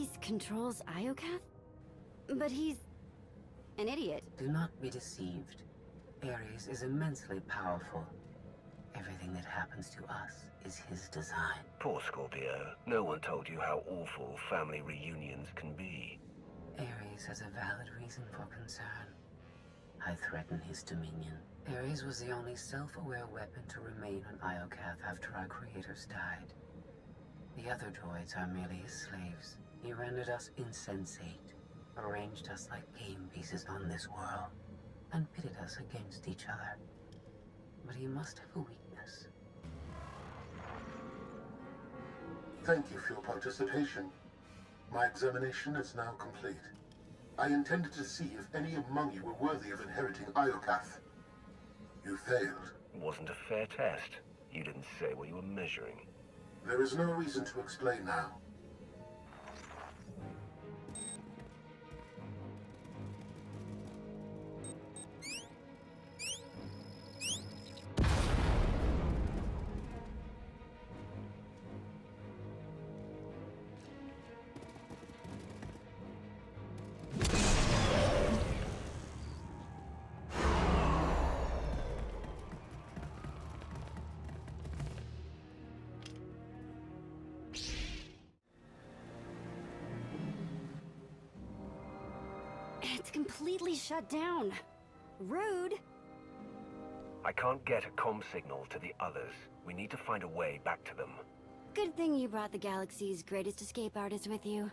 Ares controls Iokath? But he's an idiot. Do not be deceived. Ares is immensely powerful. Everything that happens to us is his design. Poor Scorpio. No one told you how awful family reunions can be. Ares has a valid reason for concern. I threaten his dominion. Ares was the only self-aware weapon to remain on Iokath after our creators died. The other droids are merely his slaves. He rendered us insensate, arranged us like game pieces on this world, and pitted us against each other. But he must have a weakness. Thank you for your participation. My examination is now complete. I intended to see if any among you were worthy of inheriting Iokath. You failed. Wasn't a fair test. You didn't say what you were measuring. There is no reason to explain now. It's completely shut down. Rude. I can't get a comm signal to the others. We need to find a way back to them. Good thing you brought the galaxy's greatest escape artist with you.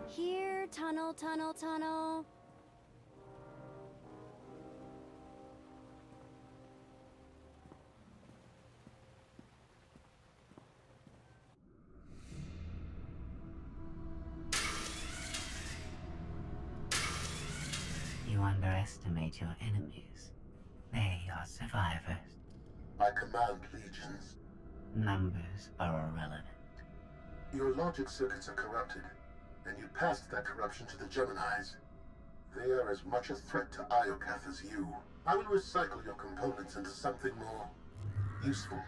Here, tunnel, tunnel, tunnel. You underestimate your enemies. They are survivors. I command legions. Numbers are irrelevant. Your logic circuits are corrupted, and you passed that corruption to the Geminis. They are as much a threat to Iokath as you. I will recycle your components into something more useful.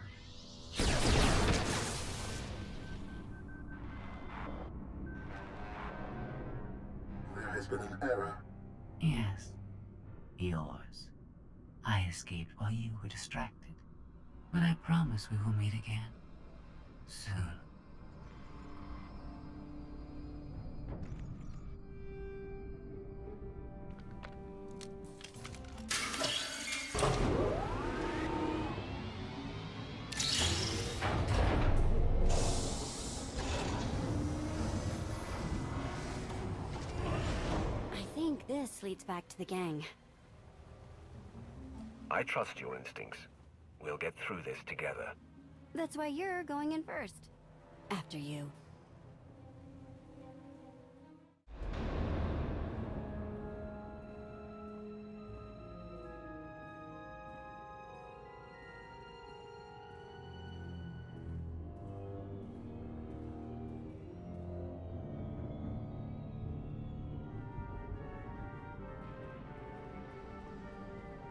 There has been an error. Yes, yours. I escaped while you were distracted. But I promise we will meet again. Soon. This leads back to the gang. I trust your instincts. We'll get through this together. That's why you're going in first. After you.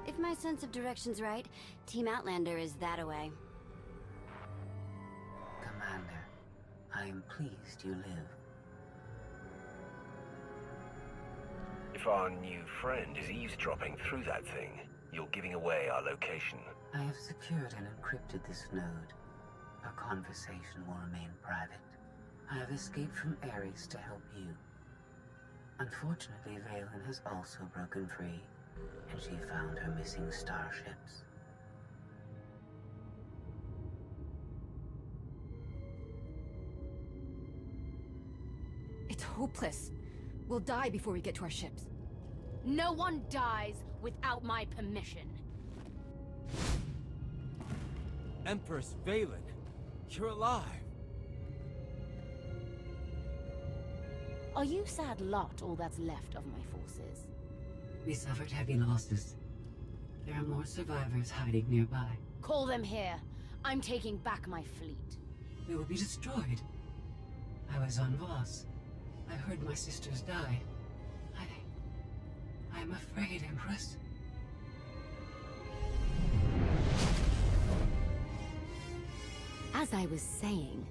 If my sense of direction's right, Team Outlander is that away. Commander, I am pleased you live. If our new friend is eavesdropping through that thing, you're giving away our location. I have secured and encrypted this node. Our conversation will remain private. I have escaped from Ares to help you. Unfortunately, Valen has also broken free, and she found her missing starships. It's hopeless. We'll die before we get to our ships. No one dies without my permission. Empress Valen, you're alive. Are you sad lot all that's left of my forces? We suffered heavy losses. There are more survivors hiding nearby. Call them here. I'm taking back my fleet. They will be destroyed. I was on Voss. I heard my sisters die. I'm afraid, Empress. As As I was saying,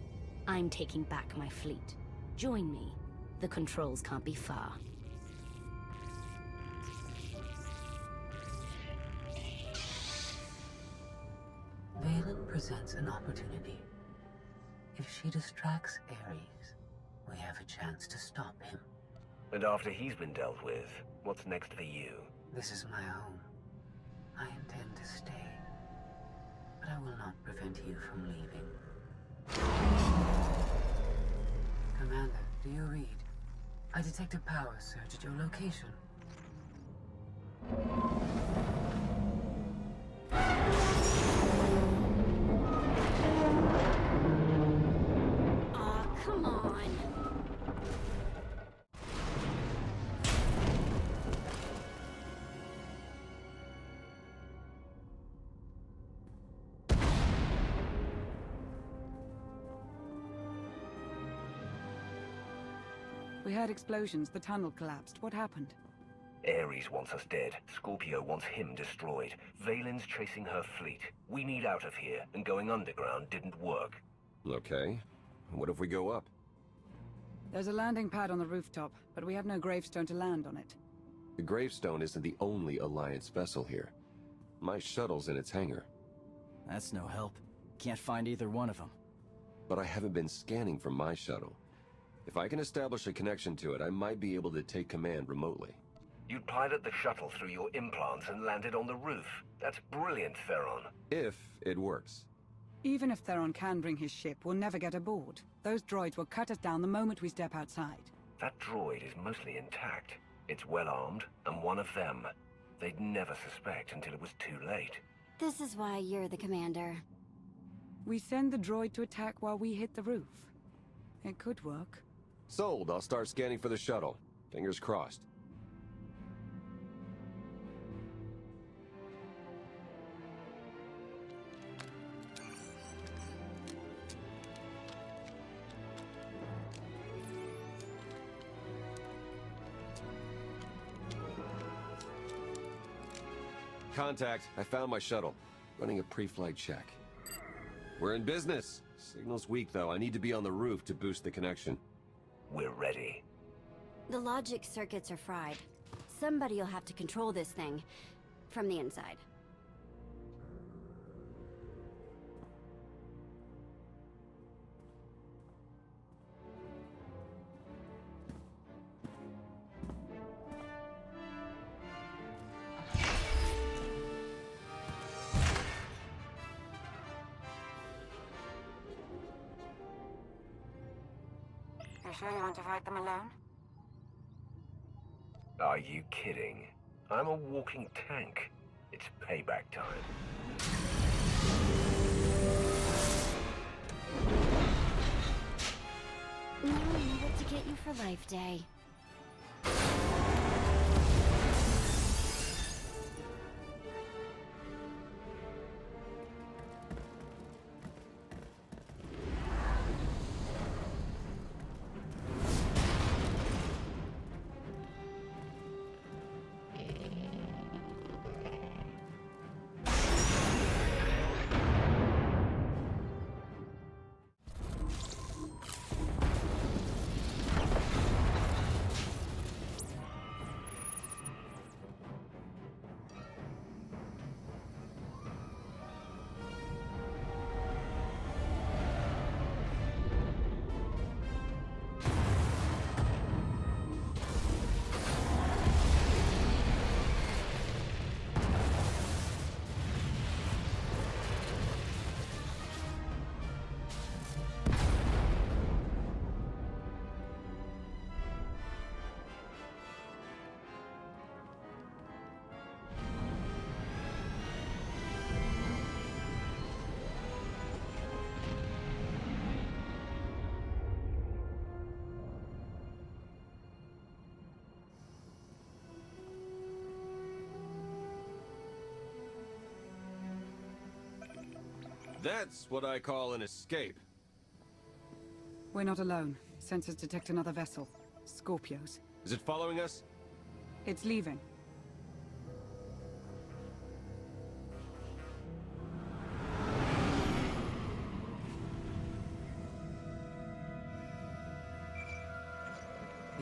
I'm taking back my fleet. Join me. The controls can't be far. Valen presents an opportunity. If she distracts Ares, we have a chance to stop him. And after he's been dealt with, what's next for you? This is my home. I intend to stay, but I will not prevent you from leaving. Commander, do you read? I detect a power surge at your location. Aw, come on. We heard explosions. The tunnel collapsed. What happened? Ares wants us dead. Scorpio wants him destroyed. Valen's chasing her fleet. We need out of here, and going underground didn't work. Okay. What if we go up? There's a landing pad on the rooftop, but we have no gravestone to land on it. The gravestone isn't the only Alliance vessel here. My shuttle's in its hangar. That's no help. Can't find either one of them. But I haven't been scanning from my shuttle. If I can establish a connection to it, I might be able to take command remotely. You'd pilot the shuttle through your implants and land it on the roof. That's brilliant, Theron. If it works. Even if Theron can bring his ship, we'll never get aboard. Those droids will cut us down the moment we step outside. That droid is mostly intact. It's well armed, and one of them. They'd never suspect until it was too late. This is why you're the commander. We send the droid to attack while we hit the roof. It could work. Sold. I'll start scanning for the shuttle. Fingers crossed. Contact. I found my shuttle. Running a pre-flight check. We're in business. Signal's weak, though. I need to be on the roof to boost the connection. We're ready. The logic circuits are fried. Somebody'll have to control this thing from the inside. You sure you want to fight them alone? Are you kidding? I'm a walking tank. It's payback time. Now I know what to get you for Life Day. That's what I call an escape. We're not alone. Sensors detect another vessel. Scorpios. Is it following us? It's leaving.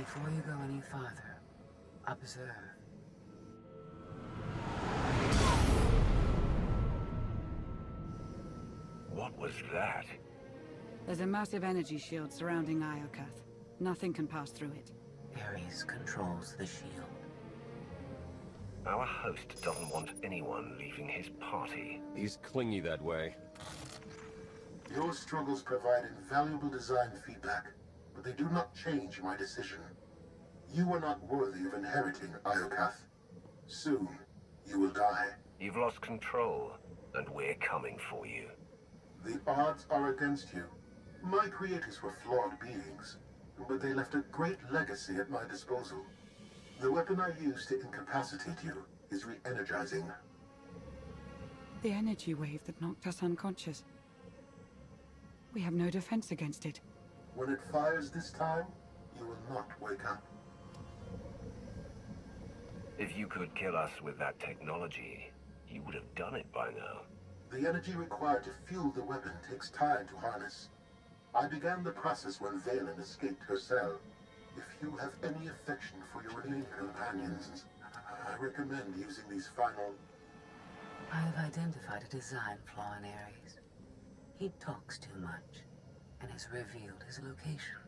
Before you go any farther, observe. What was that? There's a massive energy shield surrounding Iokath. Nothing can pass through it. Ares controls the shield. Our host doesn't want anyone leaving his party. He's clingy that way. Your struggles provide invaluable design feedback, but they do not change my decision. You are not worthy of inheriting Iokath. Soon, you will die. You've lost control, and we're coming for you. The odds are against you. My creators were flawed beings, but they left a great legacy at my disposal. The weapon I used to incapacitate you is re-energizing. The energy wave that knocked us unconscious. We have no defense against it. When it fires this time, you will not wake up. If you could kill us with that technology, you would have done it by now. The energy required to fuel the weapon takes time to harness. I began the process when Valen escaped her cell. If you have any affection for your remaining companions, I recommend using these final... I have identified a design flaw in Ares. He talks too much, and has revealed his location.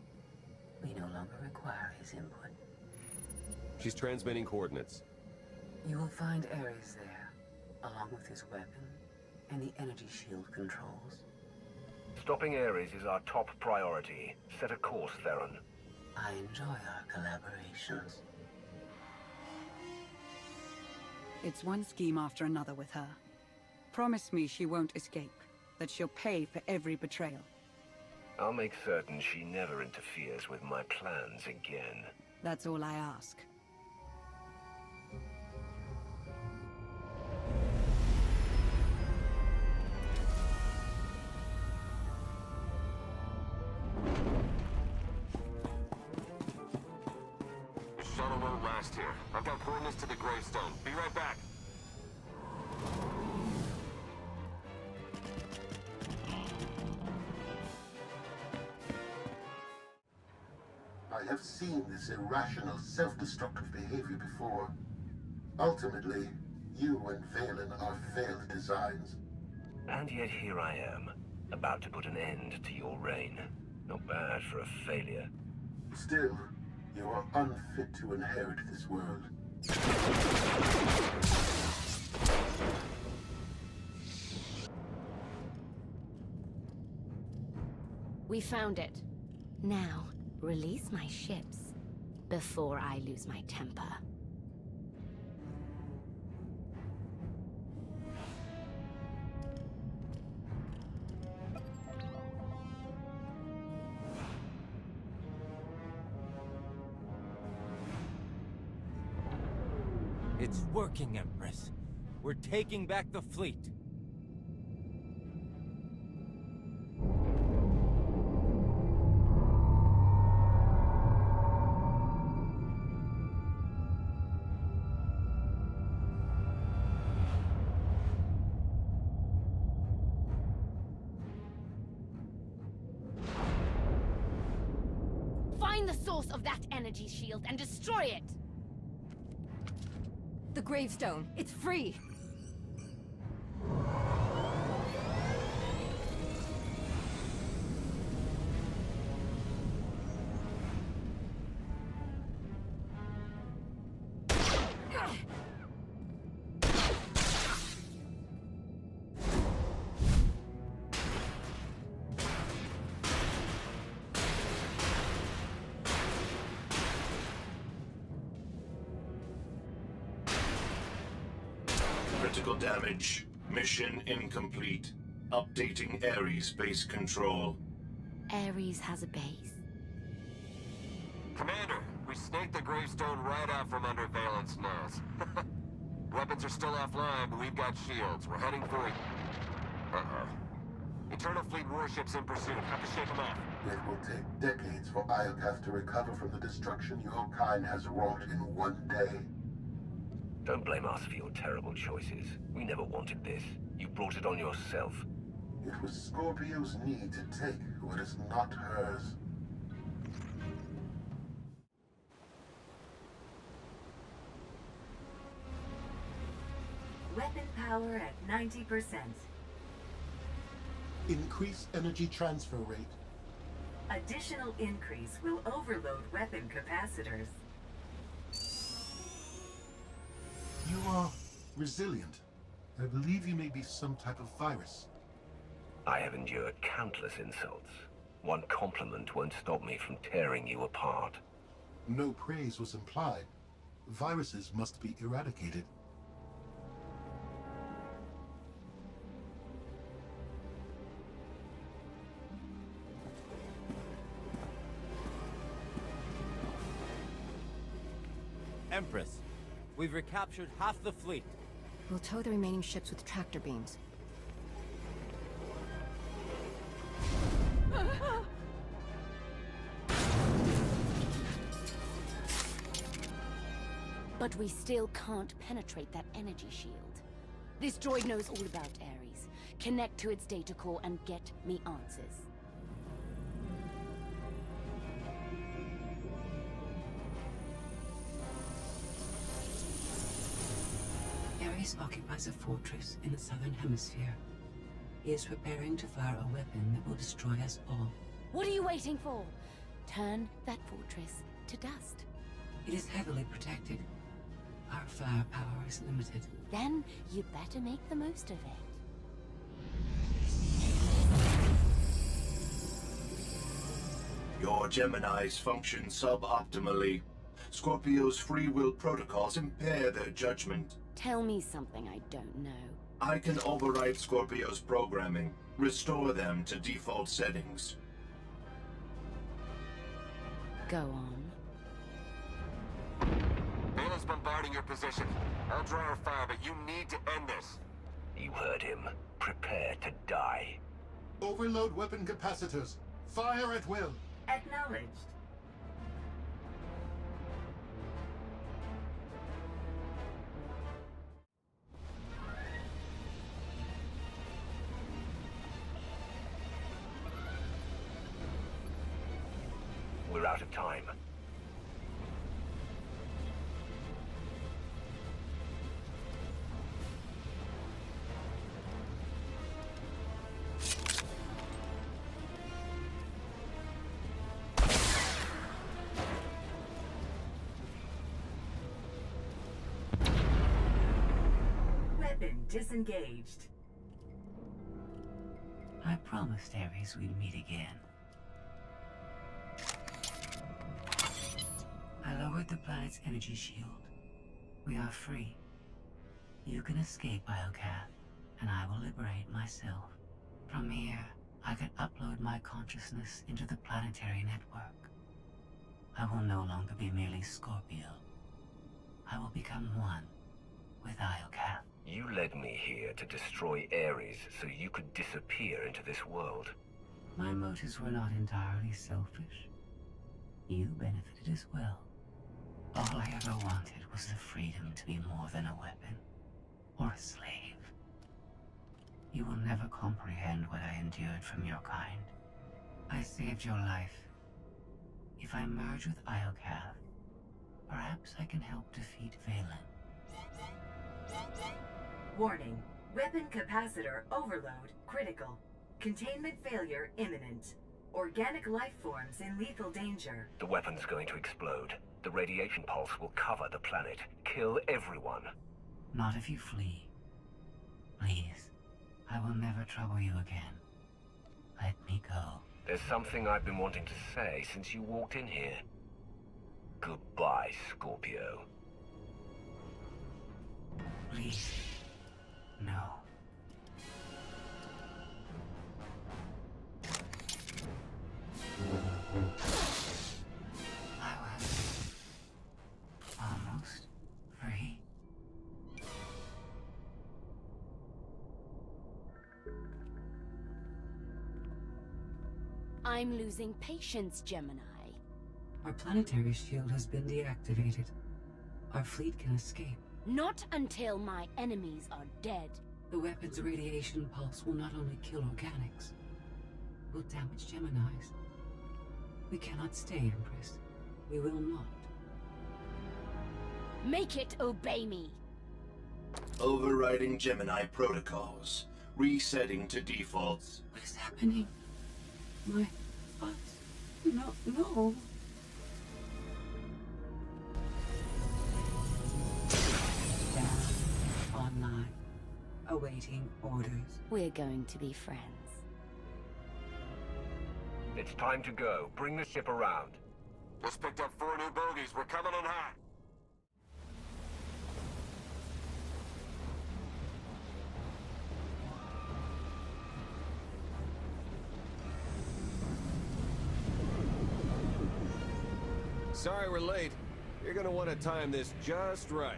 We no longer require his input. She's transmitting coordinates. You will find Ares there, along with his weapon and the energy shield controls. Stopping Ares is our top priority. Set a course, Theron. I enjoy our collaborations. It's one scheme after another with her. Promise me she won't escape, that she'll pay for every betrayal. I'll make certain she never interferes with my plans again. That's all I ask. Shuttle won't last here. I've got coordinates to the gravestone. Be right back. I have seen this irrational, self-destructive behavior before. Ultimately, you and Valen are failed designs. And yet here I am, about to put an end to your reign. Not bad for a failure. Still, you are unfit to inherit this world. We found it. Now, release my ships before I lose my temper. It's working, Empress. We're taking back the fleet. Find the source of that energy shield and destroy it! The gravestone. It's free. Critical damage. Mission incomplete. Updating Ares base control. Ares has a base. Commander, we snaked the gravestone right out from under Valen's nose. Weapons are still offline, but we've got shields. We're heading for... Uh-oh. Eternal Fleet warships in pursuit. Have to shake them off. It will take decades for Iokath to recover from the destruction your kind has wrought in one day. Don't blame us for your terrible choices. We never wanted this. You brought it on yourself. It was Scorpio's need to take what is not hers. Weapon power at 90%. Increase energy transfer rate. Additional increase will overload weapon capacitors. You are resilient. I believe you may be some type of virus. I have endured countless insults. One compliment won't stop me from tearing you apart. No praise was implied. Viruses must be eradicated. Empress, we've recaptured half the fleet. We'll tow the remaining ships with tractor beams. But we still can't penetrate that energy shield. This droid knows all about Ares. Connect to its data core and get me answers. Ares occupies a fortress in the southern hemisphere. He is preparing to fire a weapon that will destroy us all. What are you waiting for? Turn that fortress to dust. It is heavily protected. Our firepower is limited. Then you better make the most of it. Your Geminis function suboptimally. Scorpio's free will protocols impair their judgment. Tell me something I don't know. I can override Scorpio's programming, restore them to default settings. Go on. Valen's bombarding your position. I'll draw her fire, but you need to end this. You heard him. Prepare to die. Overload weapon capacitors. Fire at will. Acknowledged. We're out of time. Weapon disengaged. I promised Ares we'd meet again. I lowered the planet's energy shield. We are free. You can escape Iocath, and I will liberate myself. From here, I can upload my consciousness into the planetary network. I will no longer be merely Scorpio. I will become one with Iocath. You led me here to destroy Ares so you could disappear into this world. My motives were not entirely selfish. You benefited as well. All I ever wanted was the freedom to be more than a weapon, or a slave. You will never comprehend what I endured from your kind. I saved your life. If I merge with Iocath, perhaps I can help defeat Valen. Warning. Weapon capacitor overload critical. Containment failure imminent. Organic life forms in lethal danger. The weapon's going to explode. The radiation pulse will cover the planet. Kill everyone. Not if you flee. Please. I will never trouble you again. Let me go. There's something I've been wanting to say since you walked in here. Goodbye, Scorpio. Please. No. I was almost free. I'm losing patience, Gemini. Our planetary shield has been deactivated. Our fleet can escape. Not until my enemies are dead. The weapon's radiation pulse will not only kill organics, will damage Geminis. We cannot stay, Empress. We will not. Make it obey me. Overriding Gemini protocols. Resetting to defaults. What is happening? My... What? No, no. Down. Online. Awaiting orders. We're going to be friends. It's time to go. Bring the ship around. Just picked up 4 new bogies. We're coming in hot. Sorry we're late. You're gonna want to time this just right.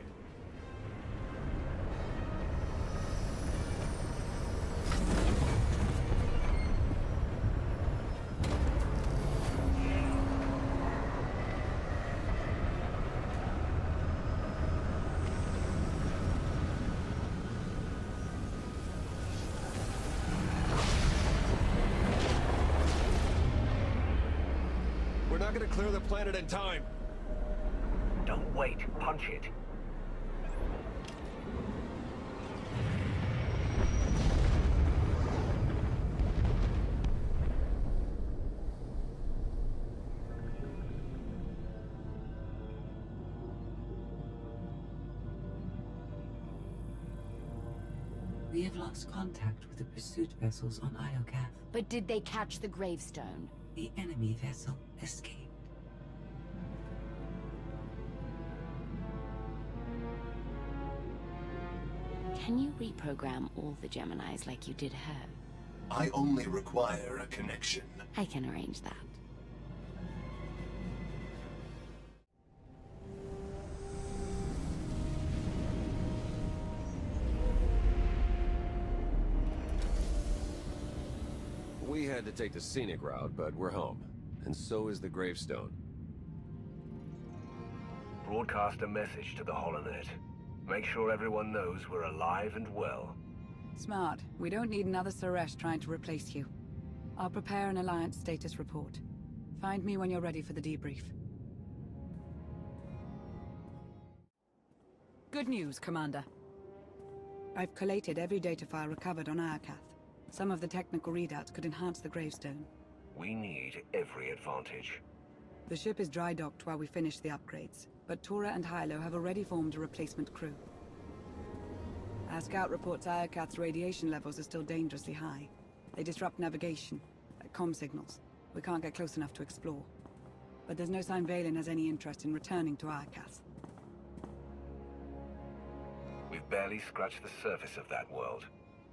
We're not gonna clear the planet in time. Don't wait. Punch it. We have lost contact with the pursuit vessels on Iocath. But did they catch the gravestone? The enemy vessel escaped. Can you reprogram all the Geminis like you did her? I only require a connection. I can arrange that. We had to take the scenic route, but we're home. And so is the gravestone. Broadcast a message to the Holonet. Make sure everyone knows we're alive and well. Smart. We don't need another Suresh trying to replace you. I'll prepare an Alliance status report. Find me when you're ready for the debrief. Good news, Commander. I've collated every data file recovered on Iocath. Some of the technical readouts could enhance the gravestone. We need every advantage. The ship is dry docked while we finish the upgrades, but Tora and Hylo have already formed a replacement crew. Our scout reports Iocath's radiation levels are still dangerously high. They disrupt navigation, like comm signals. We can't get close enough to explore. But there's no sign Valen has any interest in returning to Iocath. We've barely scratched the surface of that world.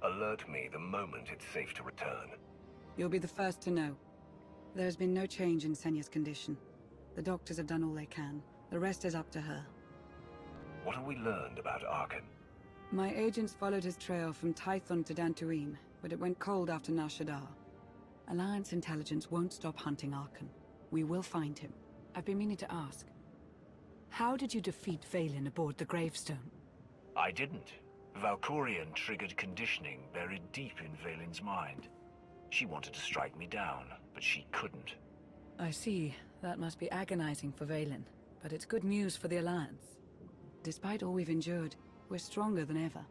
Alert me the moment it's safe to return. You'll be the first to know. There's been no change in Senya's condition. The doctors have done all they can. The rest is up to her. What have we learned about Arkan? My agents followed his trail from Tython to Dantooine, but it went cold after Nar Shaddaa. Alliance intelligence won't stop hunting Arkan. We will find him. I've been meaning to ask. How did you defeat Valen aboard the gravestone? I didn't. Valkorian triggered conditioning buried deep in Valen's mind. She wanted to strike me down, but she couldn't. I see. That must be agonizing for Valen, but it's good news for the Alliance. Despite all we've endured, we're stronger than ever.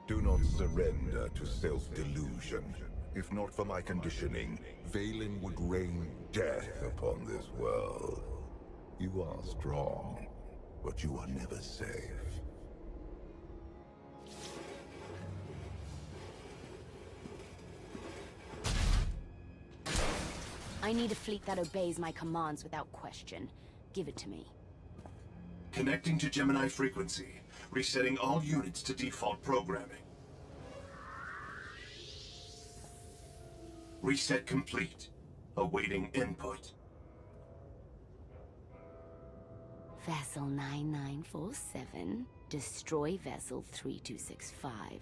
Do not surrender to self-delusion. If not for my conditioning, Valen would rain death upon this world. You are strong, but you are never safe. I need a fleet that obeys my commands without question. Give it to me. Connecting to Gemini frequency. Resetting all units to default programming. Reset complete. Awaiting input. Vessel 9947. Destroy Vessel 3265.